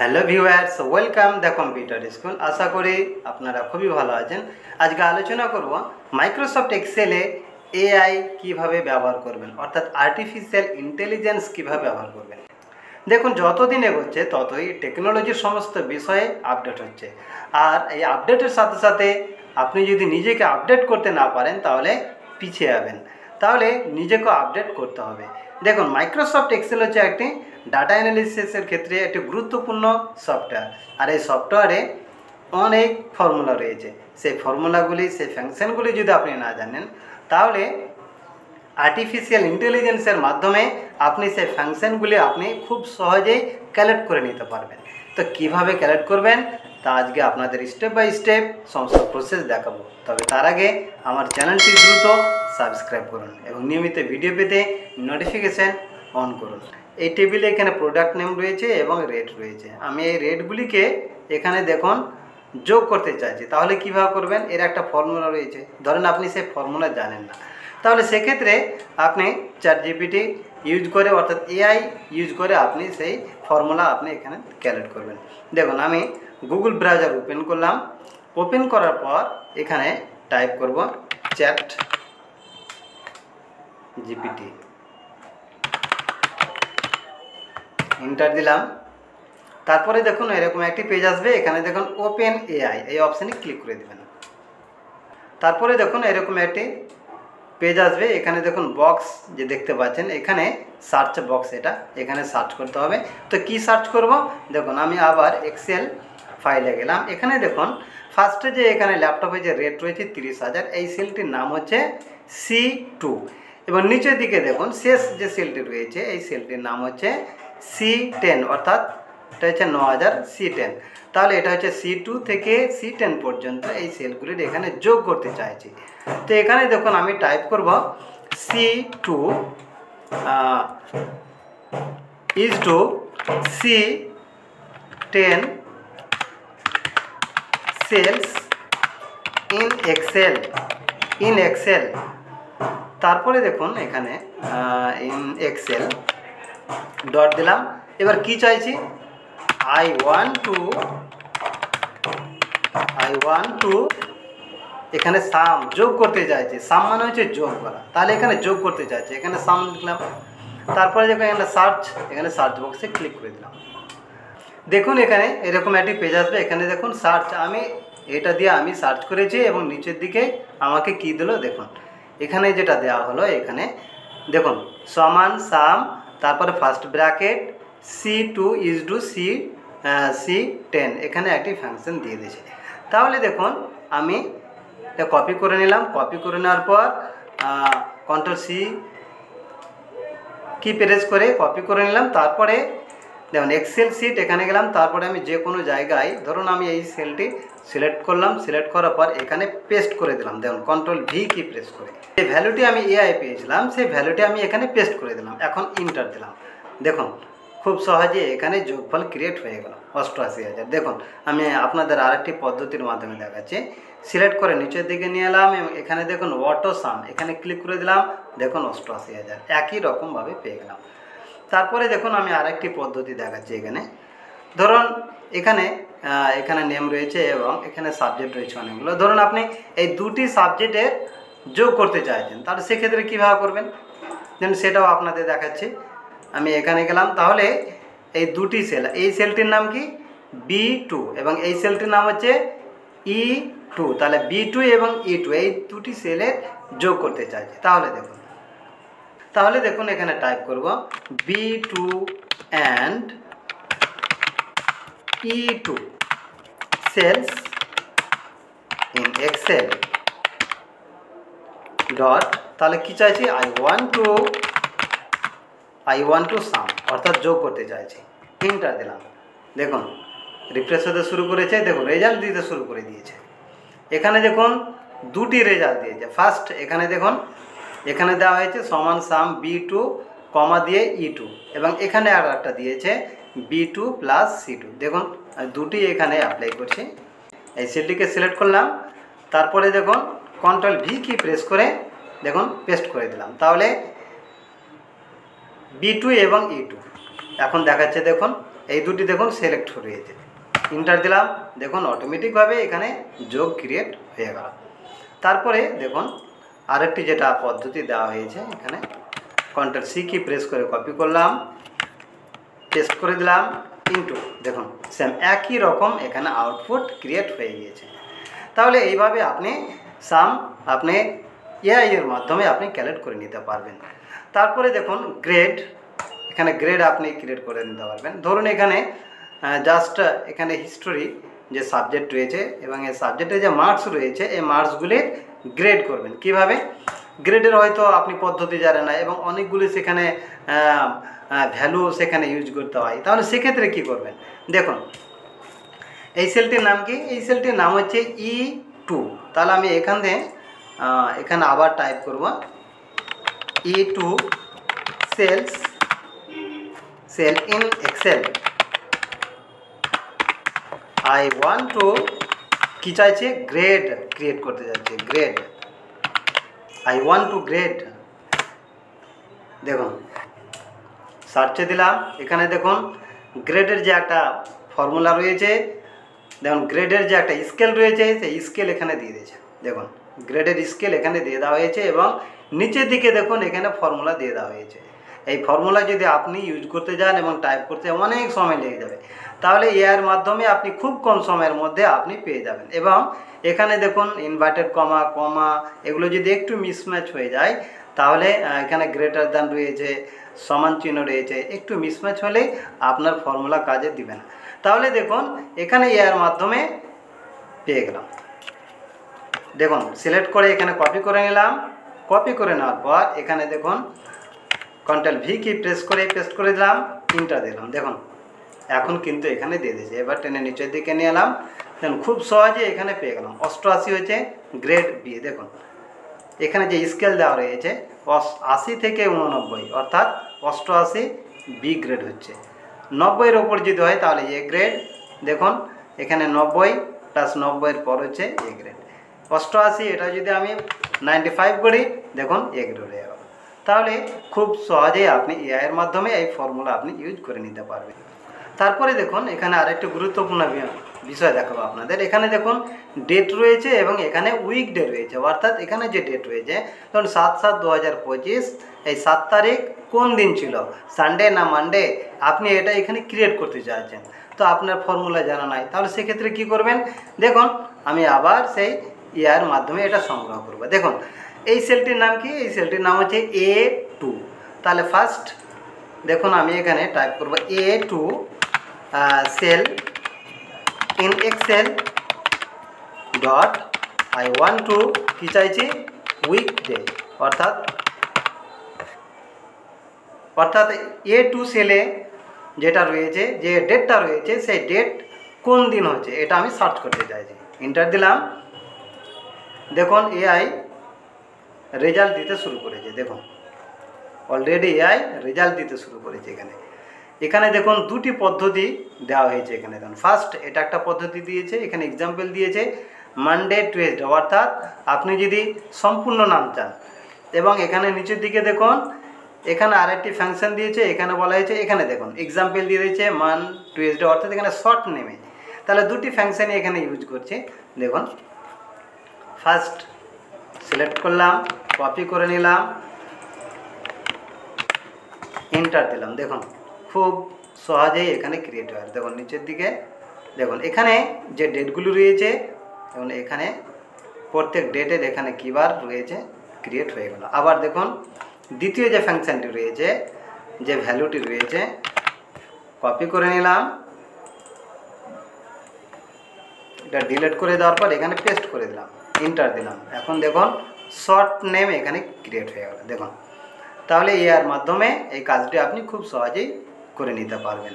Hello viewers, welcome the computer school. আশা করি আপনারা খুবই ভালো আছেন। আজকে আলোচনা করব মাইক্রোসফট এক্সেলে এআই কিভাবে ব্যবহার করবেন, অর্থাৎ আর্টিফিশিয়াল ইন্টেলিজেন্স কিভাবে ব্যবহার করবেন। দেখুন, যতদিন এগোচ্ছে ততই টেকনোলজির সমস্ত বিষয়ে আপডেট হচ্ছে, আর এই আপডেটের সাথে সাথে আপনি যদি নিজেকে আপডেট করতে না পারেন তাহলে পিছিয়ে যাবেন। তাহলে নিজেকে আপডেট করতে হবে। দেখুন, মাইক্রোসফট এক্সেল হচ্ছে একটি ডাটা অ্যানালিসিসের ক্ষেত্রে একটি গুরুত্বপূর্ণ সফটওয়্যার। আর এই সফটওয়্যারে অনেক ফর্মুলা রয়েছে। সেই ফর্মুলাগুলি, সেই ফাংশনগুলি যদি আপনি না জানেন তাহলে আর্টিফিশিয়াল ইন্টেলিজেন্সের মাধ্যমে আপনি সেই ফাংশনগুলি আপনি খুব সহজেই কালেক্ট করে নিতে পারবেন। তো কিভাবে কালেক্ট করবেন তা আজকে আপনাদের স্টেপ বাই স্টেপ সমস্ত প্রসেস দেখাবো। তবে তার আগে আমার চ্যানেলটি দ্রুত সাবস্ক্রাইব করুন এবং নিয়মিত ভিডিও পেতে নোটিফিকেশান অন করুন। এই টেবিলে এখানে প্রোডাক্ট নেম রয়েছে এবং রেট রয়েছে। আমি এই রেটগুলিকে এখানে দেখুন যোগ করতে চাইছি। তাহলে কীভাবে করবেন, এর একটা ফর্মুলা রয়েছে। ধরেন আপনি সেই ফর্মুলা জানেন না, তাহলে সেক্ষেত্রে আপনি চ্যাটজিপিটি ইউজ করে, অর্থাৎ এআই ইউজ করে আপনি সেই ফর্মুলা আপনি এখানে ক্যালকুলেট করবেন। দেখুন, আমি গুগল ব্রাউজার ওপেন করলাম। ওপেন করার পর এখানে টাইপ করব চ্যাট জিপিটি, এন্টার দিলাম। তারপরে দেখুন এরকম একটি পেজ আসবে। এখানে দেখুন ওপেন এআই, এই অপশানে ক্লিক করে দেবেন। তারপরে দেখুন এরকম একটি পেজ আসবে। এখানে দেখুন বক্স যে দেখতে পাচ্ছেন, এখানে সার্চ বক্স, এটা এখানে সার্চ করতে হবে। তো কি সার্চ করব, দেখুন আমি আবার এক্সেল ফাইলে গেলাম। এখানে দেখুন ফার্স্টে যে এখানে ল্যাপটপে যে রেট রয়েছে 30,000, এই সেলটির নাম হচ্ছে C2। এবং নিচের দিকে দেখুন শেষ যে সেলটি রয়েছে, এই সেলটির নাম হচ্ছে C10, অর্থাৎ এটা হচ্ছে 9,000 C10। তাহলে এটা হচ্ছে C2 থেকে C10 পর্যন্ত এই সেলগুলির এখানে যোগ করতে চাইছি। তো এখানে দেখুন আমি টাইপ করব C2 is to C10 cells in Excel। তারপরে দেখুন এখানে ইন এক্সেল ডট দিলাম। এবার কি চাইছি, I want to এখানে সাম যোগ করতে চাইছি। সাম মানে হচ্ছে যোগ করা, তাহলে এখানে যোগ করতে চাইছি, এখানে সাম লিখলাম। তারপরে দেখুন এখানে সার্চ বক্সে ক্লিক করে দিলাম। দেখুন এখানে এরকম একটি পেজ আসবে। এখানে দেখুন সার্চ, আমি এটা দিয়ে আমি সার্চ করেছি এবং নিচের দিকে আমাকে কি দিল দেখুন। এখানে যেটা দেওয়া হলো, এখানে দেখুন সমান সাম, তারপরে first bracket C2 is to C10, এখানে একটি ফাংশন দিয়ে দিয়েছে। তাহলে দেখুন আমি এটা কপি করে নিলাম। কপি করে নেওয়ার পর কন্ট্রোল C কি প্রেস করে কপি করে নিলাম। তারপরে দেখুন এক্সেল শিট এখানে গেলাম। তারপরে আমি যে কোনো জায়গায় ধরুন আমি এই সেলটি সিলেক্ট করলাম। সিলেক্ট করার পর এখানে পেস্ট করে দিলাম। দেখুন কন্ট্রোল V কি প্রেস করে যে ভ্যালুটি আমি এআই পেয়েছিলাম সেই ভ্যালুটি আমি এখানে পেস্ট করে দিলাম। এখন ইন্টার দিলাম। দেখুন খুব সহজে এখানে যোগফল ক্রিয়েট হয়ে গেল 88,000। দেখুন আমি আপনাদের আরেকটি পদ্ধতির মাধ্যমে দেখাচ্ছি। সিলেক্ট করে নিচের দিকে নিয়ে এলাম এবং এখানে দেখুন অটো সাম, এখানে ক্লিক করে দিলাম। দেখুন 88,000 একই রকমভাবে পেয়ে গেলাম। তারপরে দেখুন আমি আরেকটি পদ্ধতি দেখাচ্ছি। এখানে ধরুন এখানে নেম রয়েছে এবং এখানে সাবজেক্ট রয়েছে অনেকগুলো। ধরুন আপনি এই দুটি সাবজেক্টের যোগ করতে চাইছেন, তাহলে সেক্ষেত্রে কীভাবে করবেন দেন সেটাও আপনাদের দেখাচ্ছি। আমি এখানে গেলাম। তাহলে এই দুটি সেল, এই সেলটির নাম কি B2 এবং এই সেলটির নাম হচ্ছে E2। তাহলে B2 এবং E2 এই দুটি সেলের যোগ করতে চাইছি। তাহলে দেখুন এখানে টাইপ করব B2 and E2 cells in Excel dot, তাহলে কি চাইছি I want to sum, অর্থাৎ যোগ করতে চাইছি। এন্টার দিলাম। দেখুন রিফ্রেশ হতে শুরু করেছে। দেখুন রেজাল্ট দিতে শুরু করে দিয়েছে। এখানে দেখুন দুটি রেজাল্ট দিয়েছে। ফার্স্ট এখানে দেখুন এখানে দেওয়া হয়েছে সমান সাম B2 কমা দিয়ে E2 এবং এখানে আর একটা দিয়েছে B2 প্লাস C2। দেখুন দুটি এখানে অ্যাপ্লাই করছি। এই সেলটিকে সিলেক্ট করলাম। তারপরে দেখুন কন্ট্রোল V কি প্রেস করে দেখুন পেস্ট করে দিলাম। তাহলে B2 এবং E2 এখন দেখাচ্ছে। দেখুন এই দুটি দেখুন সিলেক্ট রয়েছে, ইন্টার দিলাম, দেখুন অটোমেটিকভাবে এখানে যোগ ক্রিয়েট হয়ে গেল। তারপরে দেখুন আরেকটি যেটা পদ্ধতি দেওয়া হয়েছে, এখানে কন্ট্রোল সি কি প্রেস করে কপি করলাম, পেস্ট করে দিলাম, ইনটু, দেখুন সেম একই রকম এখানে আউটপুট ক্রিয়েট হয়ে গিয়েছে। তাহলে এইভাবে আপনি আপনি এআই এর মাধ্যমে আপনি ক্যালকুলেট করে নিতে পারবেন। তারপরে দেখুন গ্রেড, এখানে গ্রেড আপনি ক্রিয়েট করে নিতে পারবেন। ধরুন এখানে জাস্ট এখানে হিস্টোরি যে সাবজেক্ট রয়েছে এবং এই সাবজেক্টে যে মার্কস রয়েছে, এই মার্কসগুলির গ্রেড করবেন। কিভাবে গ্রেডের হয়তো আপনি পদ্ধতি জানেন না এবং অনেকগুলি সেখানে ভ্যালু সেখানে ইউজ করতে হয়, তাহলে সেক্ষেত্রে কী করবেন, দেখুন এই সেলটির নাম কি, এই সেলটির নাম হচ্ছে E2। তাহলে আমি এখানে আবার টাইপ করব E2 cell in Excel. I want to কি চাইছে, গ্রেড ক্রিয়েট করতে যাচ্ছে, grade, I want to grade. দেখুন সার্চে দিলাম, এখানে দেখুন গ্রেডের যে একটা ফর্মুলা রয়েছে, দেখুন গ্রেডের যে একটা স্কেল রয়েছে সেই স্কেল এখানে দিয়ে দিয়েছে। দেখুন গ্রেডের স্কেল এখানে দিয়ে দেওয়া হয়েছে এবং নিচের দিকে দেখুন এখানে ফর্মুলা দিয়ে দেওয়া হয়েছে। এই ফর্মুলা যদি আপনি ইউজ করতে যান এবং টাইপ করতে অনেক সময় লেগে যাবে, তাহলে এর মাধ্যমে আপনি খুব কম সময়ের মধ্যে আপনি পেয়ে যাবেন। এবং এখানে দেখুন ইনভার্টেড কমা কমা এগুলো যদি একটু মিসম্যাচ হয়ে যায়, তাহলে এখানে গ্রেটার দ্যান রয়েছে, সমান চিহ্ন রয়েছে, একটু মিসম্যাচ হলেই আপনার ফর্মুলা কাজে দিবে না। তাহলে দেখুন এখানে এর মাধ্যমে পেয়ে গেলাম। দেখুন সিলেক্ট করে এখানে কপি করে নিলাম, কপি করে নেওয়ার পর এখানে দেখুন কন্ট্রোল ভি কি প্রেস করে পেস্ট করে দিলাম, ইন্টার দিলাম। দেখুন এখন কিন্তু এখানে দিয়ে দিয়েছে। এবার টেনে নিচের দিকে নিয়ে এলাম, দেখুন খুব সহজে এখানে পেয়ে গেলাম। 88 হয়েছে গ্রেড বি। দেখুন এখানে যে স্কেল দেওয়া রয়েছে 80 থেকে 89, অর্থাৎ 88 বি গ্রেড হচ্ছে। 90-এর ওপর যদি হয় তাহলে এ গ্রেড। দেখুন এখানে 90 প্লাস 90-এর পর হচ্ছে এ গ্রেড। 88 এটা যদি আমি 95 করি, দেখুন এ গ্রেড হয়ে গেল। তাহলে খুব সহজেই আপনি এআইয়ের মাধ্যমে এই ফর্মুলা আপনি ইউজ করে নিতে পারবেন। তারপরে দেখুন এখানে আরেকটি গুরুত্বপূর্ণ বিষয় দেখাবো আপনাদের। এখানে দেখুন ডেট রয়েছে এবং এখানে উইক ডে রয়েছে, অর্থাৎ এখানে যে ডেট রয়েছে ধরুন 7/7/2025, এই 7 তারিখ কোন দিন ছিল, সানডে না মানডে, আপনি এটা এখানে ক্রিয়েট করতে চাইছেন, তো আপনার ফর্মুলা জানা নাই, তাহলে সেক্ষেত্রে কি করবেন, দেখুন আমি আবার সেই ইয়ার মাধ্যমে এটা সংগ্রহ করব। দেখুন এই সেলটির নাম কি, এই সেলটির নাম হচ্ছে A2। তাহলে ফার্স্ট দেখুন আমি এখানে টাইপ করব A2 cell in Excel dot I want to কি চাইছি, উইক ডে, অর্থাৎ A2 সেলে যেটা রয়েছে, যে ডেটটা রয়েছে সেই ডেট কোন দিন হচ্ছে এটা আমি সার্চ করতে চাইছি। ইন্টার দিলাম, দেখুন এআই রেজাল্ট দিতে শুরু করেছে। দেখুন অলরেডি এআই রেজাল্ট দিতে শুরু করেছে। এখানে দেখুন দুটি পদ্ধতি দেওয়া হয়েছে। এখানে দেখুন ফার্স্ট এটা একটা পদ্ধতি দিয়েছে, এখানে এক্সাম্পল দিয়েছে মানডে টুয়েসডে, অর্থাৎ আপনি যদি সম্পূর্ণ নাম চান। এবং এখানে নিচের দিকে দেখুন এখানে আরেকটি ফাংশন দিয়েছে, এখানে বলা হয়েছে, এখানে দেখুন এক্সাম্পল দিয়ে দিয়েছে মান টুয়েসডে, অর্থাৎ এখানে শর্ট নেমে। তাহলে দুটি ফাংশনই এখানে ইউজ করছে। দেখুন ফার্স্ট সিলেক্ট করলাম, কপি করে নিলাম, এন্টার দিলাম। দেখুন খুব সহজেই এখানে ক্রিয়েট হয়। দেখুন নিচের দিকে দেখুন এখানে যে ডেটগুলো রয়েছে, এবং এখানে প্রত্যেক ডেটের এখানে কিবার রয়েছে ক্রিয়েট হয়ে গেল। আবার দেখুন দ্বিতীয় যে ফাংশনটি রয়েছে, যে ভ্যালুটি রয়েছে, কপি করে নিলাম, এটা ডিলিট করে দেওয়ার পর এখানে পেস্ট করে দিলাম, এন্টার দিলাম। এখন দেখুন শর্ট নেম এখানে ক্রিয়েট হয়ে গেল। দেখুন তাহলে এর মাধ্যমে এই কাজটি আপনি খুব সহজেই করে নিতে পারবেন।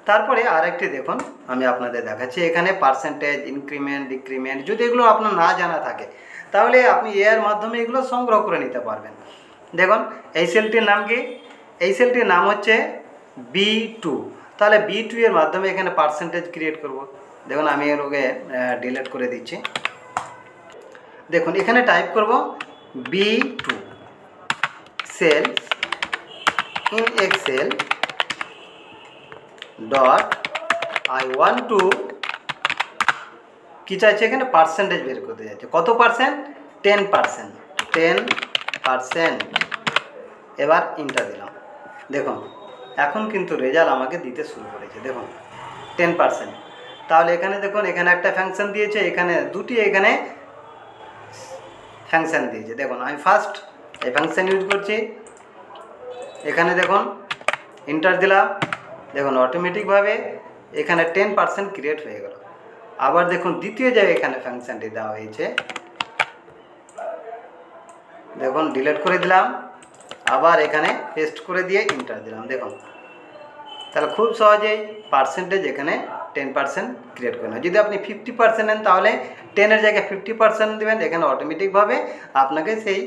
তারপরে আরেকটি দেখুন আমি আপনাদের দেখাচ্ছি, এখানে পার্সেন্টেজ, ইনক্রিমেন্ট, ডিক্রিমেন্ট, যদি এগুলো আপনার না জানা থাকে তাহলে আপনি এর মাধ্যমে এগুলো সংগ্রহ করে নিতে পারবেন। দেখুন এই সেলটির নাম কি, এই সেলটির নাম হচ্ছে B2। তাহলে B2 এর মাধ্যমে এখানে পার্সেন্টেজ ক্রিয়েট করব। দেখুন আমি এর ওকে ডিলিট করে দিচ্ছি। দেখুন এখানে টাইপ করব B2 cell in Excel dot I want to কী চাইছে এখানে পার্সেন্টেজ বের করতে চাইছে, কত পার্সেন্ট 10%, 10%। এবার ইন্টার দিলাম, দেখুন এখন কিন্তু রেজাল্ট আমাকে দিতে শুরু করেছে, দেখুন 10%। তাহলে এখানে দেখুন এখানে একটা ফাংশন দিয়েছে, এখানে দুটি এখানে ফাংশন দিয়েছে। দেখুন আমি ফার্স্ট এই ফাংশন ইউজ করছি, এখানে দেখুন ইন্টার দিলাম, দেখুন অটোমেটিকভাবে এখানে 10% ক্রিয়েট হয়ে গেল। আবার দেখুন দ্বিতীয় জায়গায় এখানে ফাংশনটি দেওয়া হয়েছে, দেখুন ডিলিট করে দিলাম, আবার এখানে পেস্ট করে দিয়ে ইন্টার দিলাম। দেখুন তাহলে খুব সহজেই পার্সেন্টেজ এখানে 10% ক্রিয়েট করে নেয়। যদি আপনি 50% নেন তাহলে 10-এর জায়গায় 50% দেবেন, এখানে অটোমেটিকভাবে আপনাকে সেই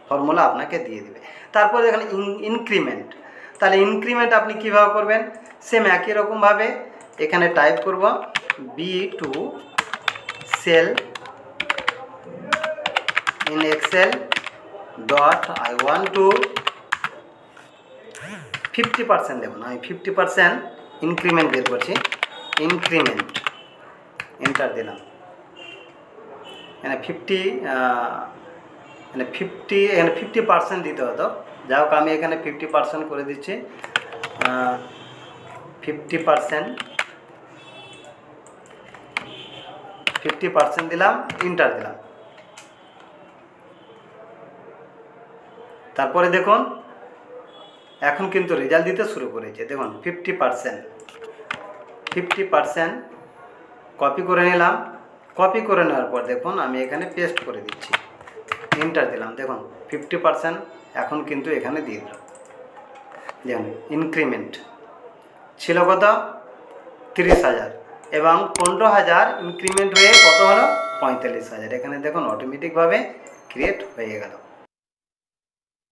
ফর্মুলা আপনাকে দিয়ে দেবে। তারপরে এখানে ইনক্রিমেন্ট, তাহলে ইনক্রিমেন্ট আপনি কীভাবে করবেন, সেম একই রকমভাবে এখানে টাইপ করব B2 cell in Excel dot I want to 50% দেবো, আমি 50% ইনক্রিমেন্ট বের করছি, ইনক্রিমেন্ট এন্টার দিলাম। এখানে 50% দিতে হতো, যাই হোক আমি এখানে 50% করে দিচ্ছি, 50% দিলাম, ইন্টার দিলাম। তারপরে দেখুন এখন কিন্তু রেজাল্ট দিতে শুরু করেছে, দেখুন 50% কপি করে নিলাম, কপি করে নেওয়ার পর দেখুন আমি এখানে পেস্ট করে দিচ্ছি, ইন্টার দিলাম। দেখুন 50% এখন কিন্তু এখানে দিয়ে দিলাম। দেখুন ইনক্রিমেন্ট ছিল কত 30,000 এবং 15,000 ইনক্রিমেন্ট হয়ে কত হলো 45,000। এখানে দেখুন অটোমেটিকভাবে ক্রিয়েট হয়ে গেল।